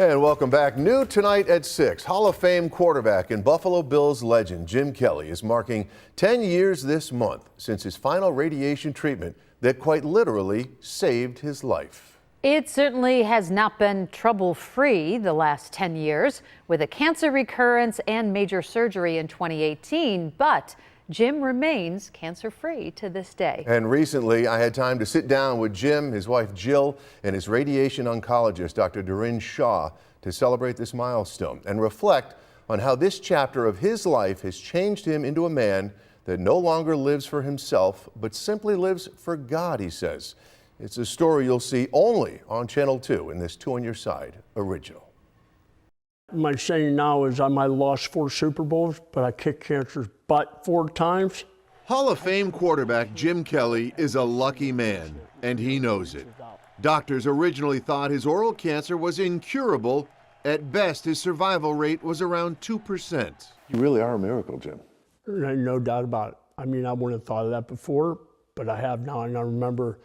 And welcome back. New tonight at 6, Hall of Fame quarterback and Buffalo Bills legend Jim Kelly is marking 10 years this month since his final radiation treatment that quite literally saved his life. It certainly has not been trouble-free the last 10 years with a cancer recurrence and major surgery in 2018, but Jim remains cancer-free to this day. And recently, I had time to sit down with Jim, his wife Jill, and his radiation oncologist, Dr. Doreen Shaw, to celebrate this milestone and reflect on how this chapter of his life has changed him into a man that no longer lives for himself, but simply lives for God, he says. It's a story you'll see only on Channel 2 in this Two on Your Side original. My saying now is I might have lost 4 Super Bowls, but I kicked cancer's butt 4 times. Hall of Fame quarterback Jim Kelly is a lucky man, and he knows it. Doctors originally thought his oral cancer was incurable. At best, his survival rate was around 2%. You really are a miracle, Jim. There ain't no doubt about it. I mean, I wouldn't have thought of that before, but I have now. And I remember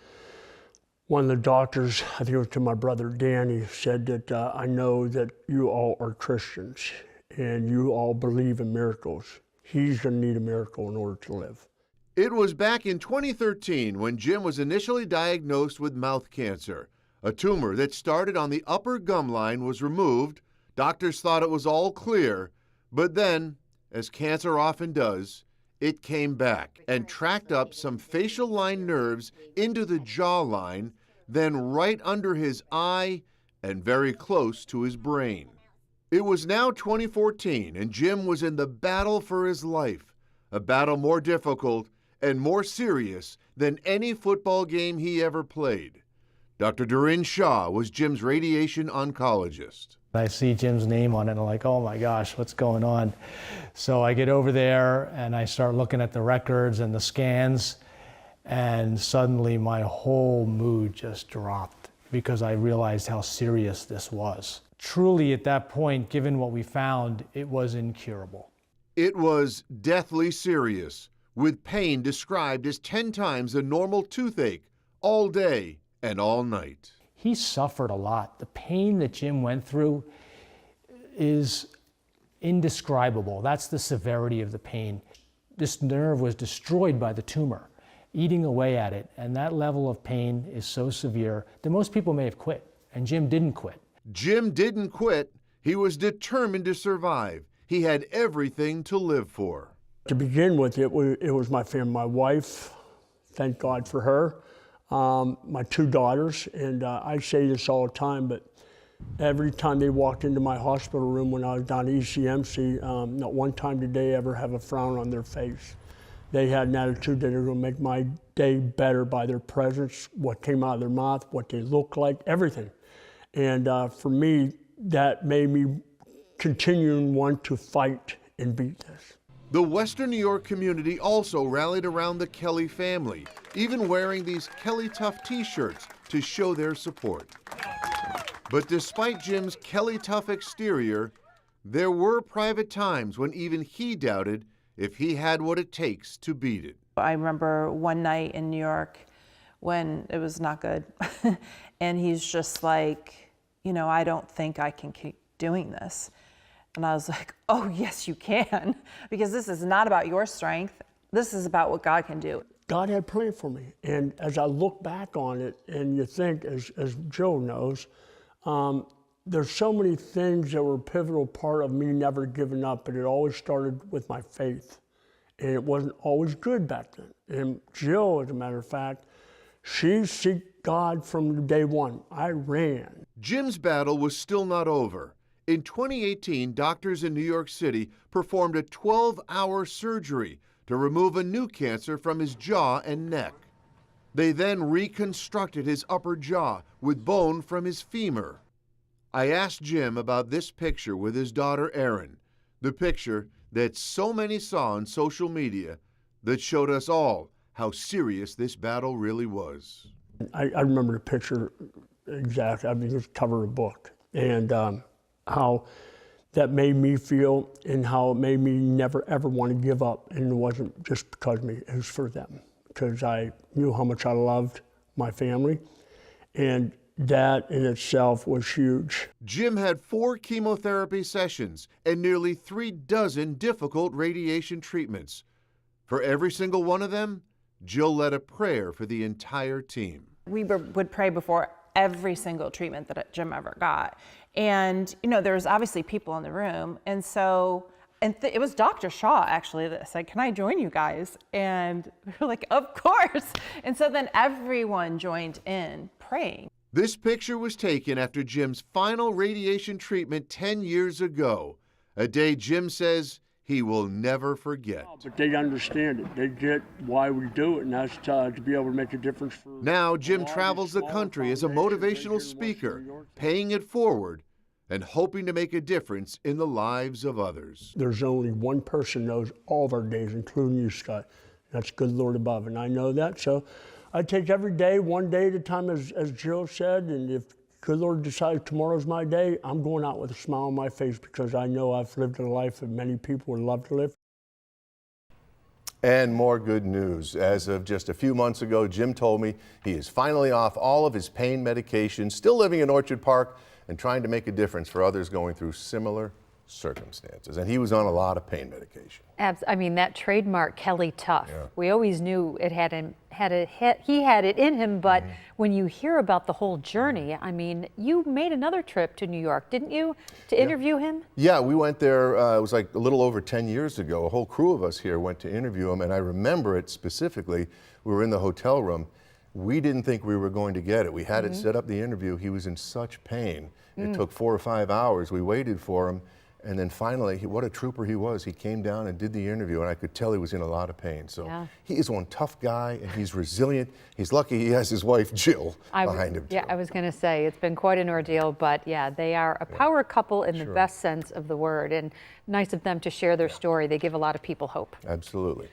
one of the doctors, I think it was to my brother Danny, said that I know that you all are Christians and you all believe in miracles. He's going to need a miracle in order to live. It was back in 2013 when Jim was initially diagnosed with mouth cancer. A tumor that started on the upper gum line was removed. Doctors thought it was all clear, but then, as cancer often does, it came back and tracked up some facial line nerves into the jawline, then right under his eye and very close to his brain. It was now 2014 and Jim was in the battle for his life, a battle more difficult and more serious than any football game he ever played. Dr. Doreen Shaw was Jim's radiation oncologist. I see Jim's name on it and I'm like, oh my gosh, what's going on? So I get over there and I start looking at the records and the scans, and suddenly my whole mood just dropped because I realized how serious this was. Truly at that point, given what we found, it was incurable. It was deathly serious, with pain described as 10 times the normal toothache, all day and all night. He suffered a lot. The pain that Jim went through is indescribable. That's the severity of the pain. This nerve was destroyed by the tumor, eating away at it, and that level of pain is so severe that most people may have quit, and Jim didn't quit. Jim didn't quit. He was determined to survive. He had everything to live for. To begin with, it was my family, my wife, thank God for her, my 2 daughters, and I say this all the time, but every time they walked into my hospital room when I was down at ECMC, not one time did they ever have a frown on their face. They had an attitude that they were going to make my day better by their presence, what came out of their mouth, what they looked like, everything. And for me, that made me continue and want to fight and beat this. The Western New York community also rallied around the Kelly family, even wearing these Kelly Tough t-shirts to show their support. But despite Jim's Kelly Tough exterior, there were private times when even he doubted if he had what it takes to beat it. I remember one night in New York when it was not good, and he's just like, you know, I don't think I can keep doing this. And I was like, oh, yes, you can, because this is not about your strength. This is about what God can do. God had planned for me. And as I look back on it, and you think, as Joe knows, there's so many things that were a pivotal part of me never giving up, but it always started with my faith. And it wasn't always good back then. And Jill, as a matter of fact, she sought God from day one. I ran. Jim's battle was still not over. In 2018, doctors in New York City performed a 12-hour surgery to remove a new cancer from his jaw and neck. They then reconstructed his upper jaw with bone from his femur. I asked Jim about this picture with his daughter Erin, the picture that so many saw on social media that showed us all how serious this battle really was. I remember the picture exactly. I mean, it was the cover of a book, and how that made me feel and how it made me never ever want to give up. And it wasn't just because of me, it was for them, because I knew how much I loved my family. And that in itself was huge. Jim had 4 chemotherapy sessions and nearly 3 dozen difficult radiation treatments. For every single one of them, Jill led a prayer for the entire team. We would pray before every single treatment that Jim ever got. And, you know, there was obviously people in the room. And so, it was Dr. Shaw actually that said, "Can I join you guys?" And we were like, "Of course." And so then everyone joined in praying. This picture was taken after Jim's final radiation treatment 10 years ago, a day Jim says he will never forget. But they understand it. They get why we do it, and that's to be able to make a difference for. Now Jim travels the country as a motivational speaker, paying it forward and hoping to make a difference in the lives of others. There's only one person knows all of our days, including you, Scott. That's good Lord above, and I know that. So I take every day, one day at a time, as Jill said, and if good Lord decides tomorrow's my day, I'm going out with a smile on my face because I know I've lived a life that many people would love to live. And more good news. As of just a few months ago, Jim told me he is finally off all of his pain medications, still living in Orchard Park, and trying to make a difference for others going through similar circumstances. And he was on a lot of pain medication. I mean, that trademark Kelly Tough. Yeah. We always knew it he had it in him, but when you hear about the whole journey, I mean, you made another trip to New York, didn't you, to interview him? Yeah, we went there, it was like a little over 10 years ago. A whole crew of us here went to interview him, and I remember it specifically. We were in the hotel room. We didn't think we were going to get it. We had it set up the interview. He was in such pain. It took 4 or 5 hours. We waited for him. And then finally, what a trooper he was. He came down and did the interview, and I could tell he was in a lot of pain. So he is one tough guy, and he's resilient. He's lucky he has his wife, Jill, behind him. Yeah, too. I was going to say, it's been quite an ordeal, but yeah, they are a power couple in the best sense of the word, and nice of them to share their story. They give a lot of people hope. Absolutely.